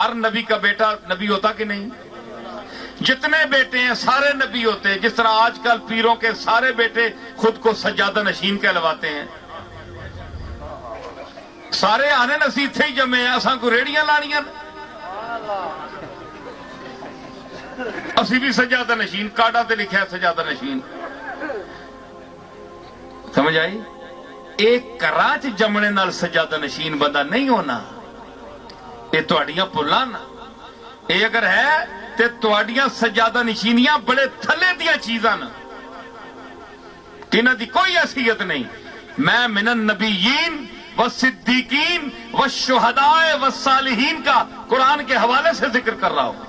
ہر نبی کا بیٹا نبی ہوتا کہ نہیں؟ جتنے بیٹے ہیں سارے نبی ہوتے ہیں. جس طرح آج کل پیروں کے سارے بیٹے خود کو سجادہ نشین کہلواتے ہیں. سارے آنے نصیب تھے ہی جمے ہیں. اساں کو ریڑیاں لانیاں اسی بھی سجادہ نشین. کاڈا تے لکھا ہے سجادہ نشین. سمجھ آئی؟ ایک کراچ جمنے نال سجادہ نشین بندہ نہیں ہونا. یہ تواڈیاں پلاں نا. یہ اگر ہے تے تواڈیاں سجادہ نشینیاں بڑے تھلے دیاں چیزاں نا. انہاں دی کوئی حیثیت نہیں. میں من النبیین والصدیقین والشہداء والصالحین کا قرآن کے حوالے سے ذکر کر رہا ہوں.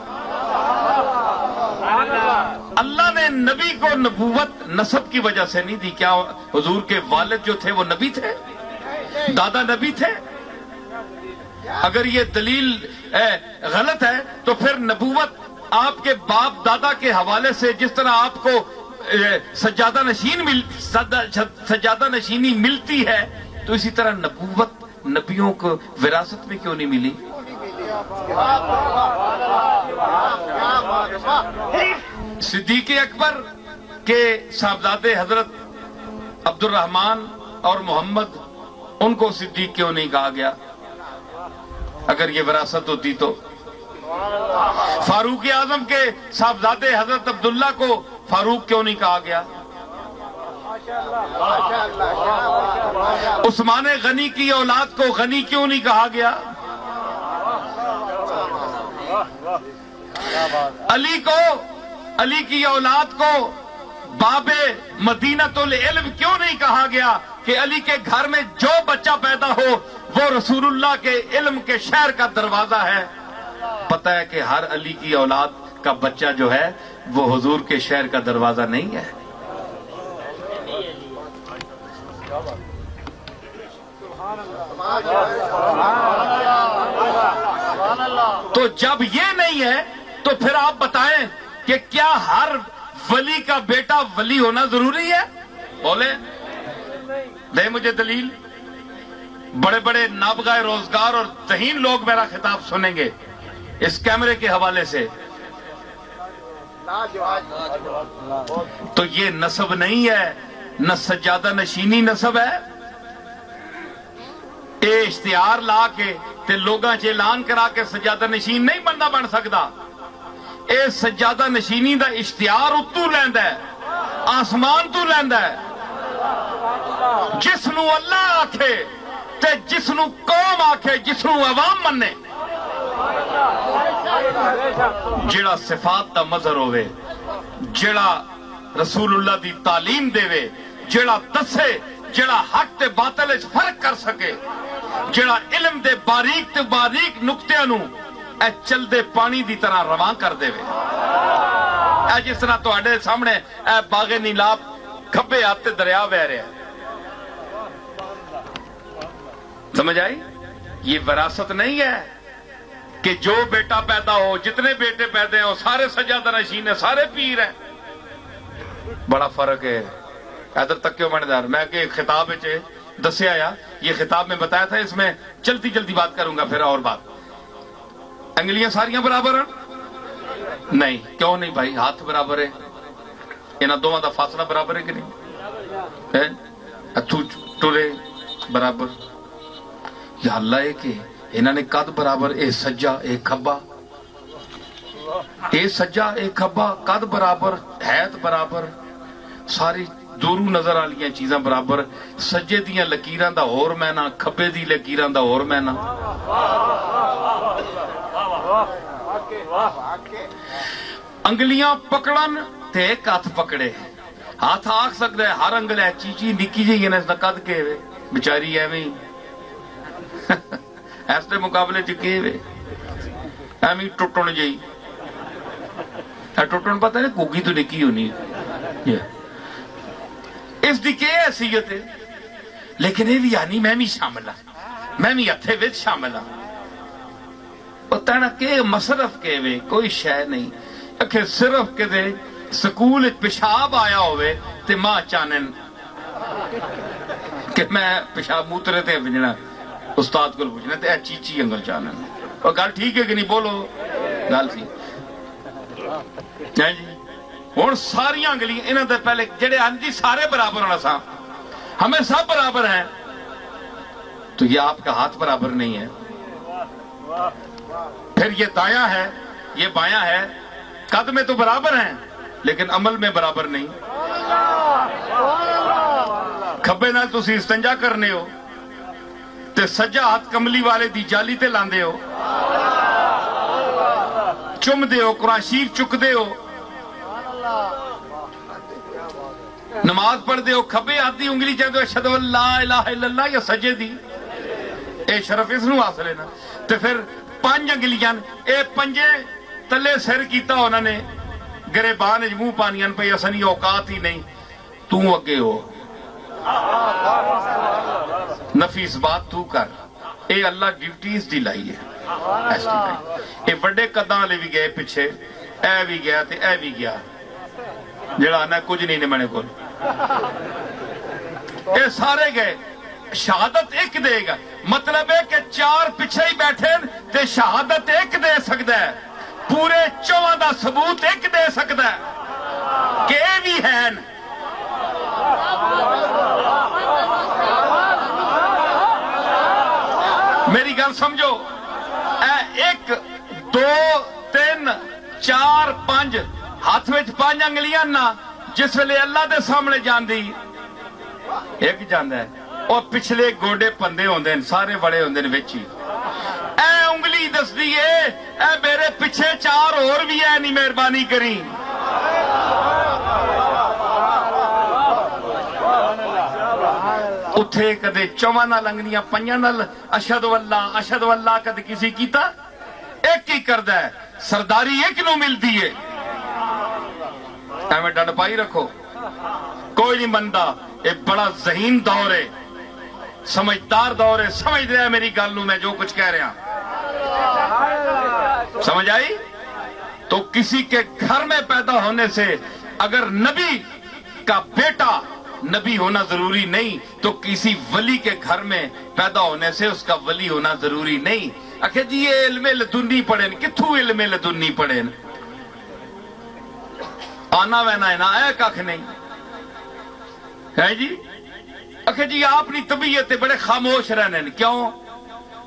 اللہ نے نبی کو نبوت نسب کی وجہ سے نہیں دی. کیا حضور کے والد جو تھے وہ نبی تھے؟ دادا نبی تھے؟ اگر یہ دلیل غلط ہے تو پھر نبوت آپ کے باپ دادا کے حوالے سے جس طرح آپ کو سجادہ نشینی ملتی ہے تو اسی طرح نبوت نبیوں کو وراثت میں کیوں نہیں ملی؟ صدیق اکبر کے صاحبزادے حضرت عبد الرحمن اور محمد، ان کو صدیق کیوں نہیں کہا گیا اگر یہ وراثت ہوتی تو؟ فاروق اعظم کے صاحبزادے حضرت عبداللہ کو فاروق کیوں نہیں کہا گیا؟ عثمان غنی کی اولاد کو غنی کیوں نہیں کہا گیا؟ علی کی اولاد کو باب مدینۃ العلم کیوں نہیں کہا گیا کہ علی کے گھر میں جو بچہ پیدا ہو وہ رسول اللہ کے علم کے شہر کا دروازہ ہے؟ پتہ ہے کہ ہر علی کی اولاد کا بچہ جو ہے وہ حضور کے شہر کا دروازہ نہیں ہے. تو جب یہ نہیں ہے تو پھر آپ بتائیں کہ کیا ہر ولی کا بیٹا ولی ہونا ضروری ہے؟ بولے دے مجھے دلیل. بڑے بڑے نابغہ روزگار اور ذہین لوگ میرا خطاب سنیں گے اس کیمرے کے حوالے سے. تو یہ نسب نہیں ہے، نہ سجادہ نشینی نسب ہے. اے اشتہار لا کے تے لوگاں چ اعلان کرا کے سجادہ نشین نہیں بندہ بن سکتا. اے سجادہ نشینی دا اشتہار اتو لیندا ہے، آسمان تو لیندا ہے. جس نو اللہ آکھے تے جس نو قوم آکھے، جس نو عوام منے، جڑا صفات دا مظہر ہوئے، جڑا رسول اللہ دی تعلیم دے وے، جڑا دسے، جڑا حق تے باطل وچ فرق کر سکے، جڑا علم دے باریک تے باریک نقطیاں نو اے چل دے پانی دی طرح رواں کر دے وے. اے جس طرح تواڈے سامنے اے باغ نیلاب کھبے ہاتھ تے دریا بہ رہا ہے. سمجھ آئی؟ یہ وراثت نہیں ہے کہ جو بیٹا پیدا ہو، جتنے بیٹے پیدا ہیں وہ سارے سجادہ نشین ہیں، سارے پیر ہیں. بڑا فرق ہے. ادھر تک کیوں مانے دار میں کہ خطاب دسیا یا یہ خطاب میں بتایا تھا، اس میں جلدی جلدی بات کروں گا. پھر اور بات، انگلیاں ساریاں برابر ہیں؟ نہیں. کیوں نہیں بھائی؟ ہاتھ برابر ہے. انہاں دونوں دا فاصلہ برابر ہے کہ نہیں؟ اتھو ٹرے برابر. یا اللہ ہے کہ انہاں نے قد برابر، اے سجا اے کھبا، اے سجا اے کھبا، قد برابر، حیت برابر، ساری دورو نظر والیاں چیزاں برابر. سجے دیاں لکیراں دا ہور مینا، کھبے دی لکیراں دا ہور مینا. انگلیاں پکڑن تے ایک ہاتھ پکڑے. ہاتھ آکھ سکتا ہے ہر انگل ہے چیچی نکی جی نے قد کے بیچاری ایویں ایسے مقابلے چ کے ایویں ٹوٹن جی. ٹوٹن پتہ نہیں کوگی تو نکی ہونی اس دی کی حیثیت ہے. لیکن یہ بھی یعنی میں بھی شامل ہوں، میں بھی ہتھے وچ شامل ہوں. پتہ نہ کہ مصرف کے وے کوئی شے نہیں. کہ صرف کہ سکول پیشاب آیا ہوئے تے ماں چانن کہ میں پیشاب موترے تے بجنا استاد کو پوچھنا تے چیچی انگل چانن. اور گل ٹھیک ہے کہ نہیں؟ بولو گل سی جی ہوں ساریا انگلیاں انہوں نے پہلے جڑے آن جی سارے برابر ہونا سا ہمیں سب برابر ہیں تو یہ آپ کا ہاتھ برابر نہیں ہے. پھر یہ دایاں ہے یہ بایاں ہے قد میں تو برابر ہیں لیکن عمل میں برابر نہیں. کھبے نال تسی استنجا کرنے ہو تے سجا ہاتھ کملی والے دی جالی تے لاندے ہو چم دے ہو قرآن شریف چک دے ہو نماز پڑھ دے ہو کھبے ہاتھ دی انگلی چاہتے ہو اشہدو ان لا الہ الا اللہ یا سجے دی اے شرف اس نو حاصل ہے نا. تے پھر 5 انگلیاں اے پنجے تلے سر کیتا انہوں نے گریبان منہ پانیاں پہ اسنی اوقات ہی نہیں تو اگے ہو نفی اس بات تو کر اے اللہ ڈیوٹیز دی لائی ہے اے بڑے قداں لے بھی گئے پیچھے اے بھی گیا تے اے بھی گیا جڑا آنا کچھ نہیں نے میں نے کول اے سارے گئے شہادت ایک دے گا مطلب ہے کہ 4 پیچھے ہی بیٹھے تے شہادت ایک دے سکتا ہے پورے 4 دا ثبوت ایک دے سکتا ہے کہ اے بھی ہے میری گل سمجھو اے 1 2 3 4 5 ہاتھ وچ 5 انگلیاں نہ جس ویلے اللہ دے سامنے جاندی ایک جاندا ہے اور پچھلے گوڑے پندے ہوندے ہیں سارے بڑے ہوندے ہیں وچ ہی اے انگلی دس دیئے اے میرے پیچھے 4 اور بھی ہے نہیں مہربانی کریں اتھے کدے 4 نال انگلیاں 5 نال اشہدو اللہ کدے کسی کیتا ایک ہی کردہ ہے سرداری ایک نو مل دیئے میں ڈنڈ پائی رکھو کوئی نہیں بندہ ایک بڑا ذہین دور ہے سمجھدار دور ہے سمجھ رہا ہے میری گل نو میں جو کچھ کہہ رہا سمجھ آئی تو کسی کے گھر میں پیدا ہونے سے اگر نبی کا بیٹا نبی ہونا ضروری نہیں تو کسی ولی کے گھر میں پیدا ہونے سے اس کا ولی ہونا ضروری نہیں. آخر جی یہ علم لدنی پڑھیں کتھوں علم لدنی پڑھیں آنا وینا ہے نا آیا کھ نہیں ہے جی. آخر جی آپ نی طبیعت بڑے خاموش رہنے کیوں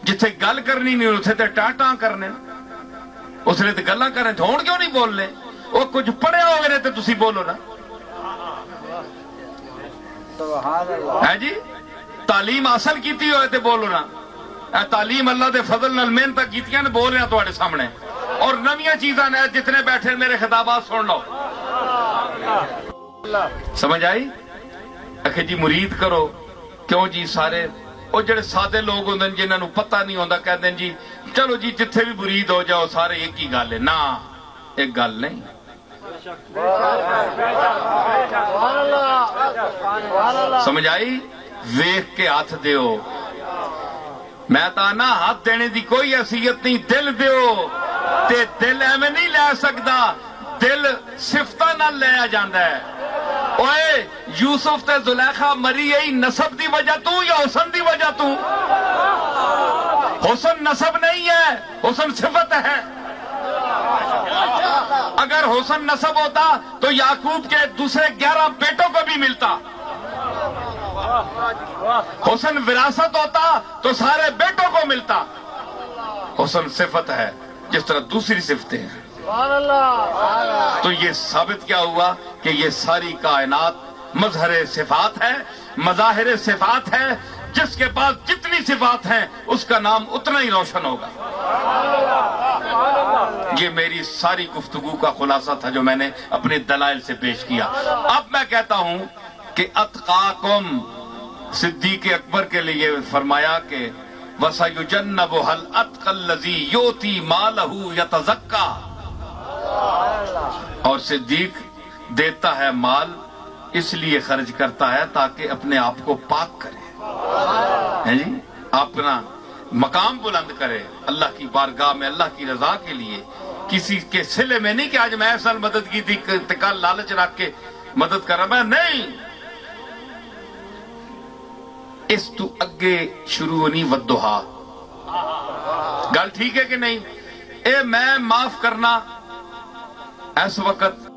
جتھے گل کرنی نہیں اتھے تے ٹاں ٹاں کرنے اس نے تے گلاں کرنے ہون کیوں نہیں بولنے وہ کچھ پڑھے ہوئے نے تے تسی بولو نا ہے جی. تعلیم حاصل کیتی ہوئے تے بولو نا اے تعلیم اللہ دے فضل نال محنت کیتیاں نے بول رہے ہیں تواڈے سامنے اور نویاں چیزاں نے جتنے بیٹھے میرے خطابات سن لو سمجھ آئی. آخر جی مرید کرو کیوں جی سارے وہ جڑے سادے لوگ ہوندے جنہاں نو پتہ نہیں ہوندا کہندے ہیں جی چلو جی جتھے بھی مرید ہو جاؤ سارے ایک ہی گل ہے نا ایک گل نہیں. سمجھ آئی. ویکھ کے ہاتھ دیو میں تانا ہاتھ دینے دی کوئی حیثیت نہیں دل دیو تے دل ایویں نہیں لے سکدا دل صفتاں نال لیا جاندا ہے. اوئے یوسف تے زلیخا مری ای نسب دی وجہ تو یا حسن دی وجہ تو حسن نسب نہیں ہے حسن صفت ہے. اگر حسن نسب ہوتا تو یعقوب کے دوسرے 11 بیٹوں کو بھی ملتا. حسن وراثت ہوتا تو سارے بیٹوں کو ملتا. حسن صفت ہے جس طرح دوسری صفتیں ہیں. تو یہ ثابت کیا ہوا کہ یہ ساری کائنات مظہر صفات ہے مظاہر صفات ہے. جس کے پاس جتنی صفات ہیں اس کا نام اتنا ہی روشن ہوگا. یہ میری ساری گفتگو کا خلاصہ تھا جو میں نے اپنے دلائل سے پیش کیا. اب میں کہتا ہوں کہ اتقاکم صدیق اکبر کے لیے فرمایا کہ وَسَيُجَنَّبُهَا الْأَتْقَى الَّذِي يُؤْتِي مَالَهُ يَتَزَكَّى. اور صدیق دیتا ہے مال اس لیے خرچ کرتا ہے تاکہ اپنے آپ کو پاک کرے جی اپنا مقام بلند کرے اللہ کی بارگاہ میں اللہ کی رضا کے لیے. کسی کے سلے میں نہیں کہ آج میں ایسا مدد کی تھی کل لالچ رکھ کے مدد کر رہا میں نہیں. اس تو اگے شروع نہیں ودھا گل ٹھیک ہے کہ نہیں؟ اے میں معاف کرنا اس وقت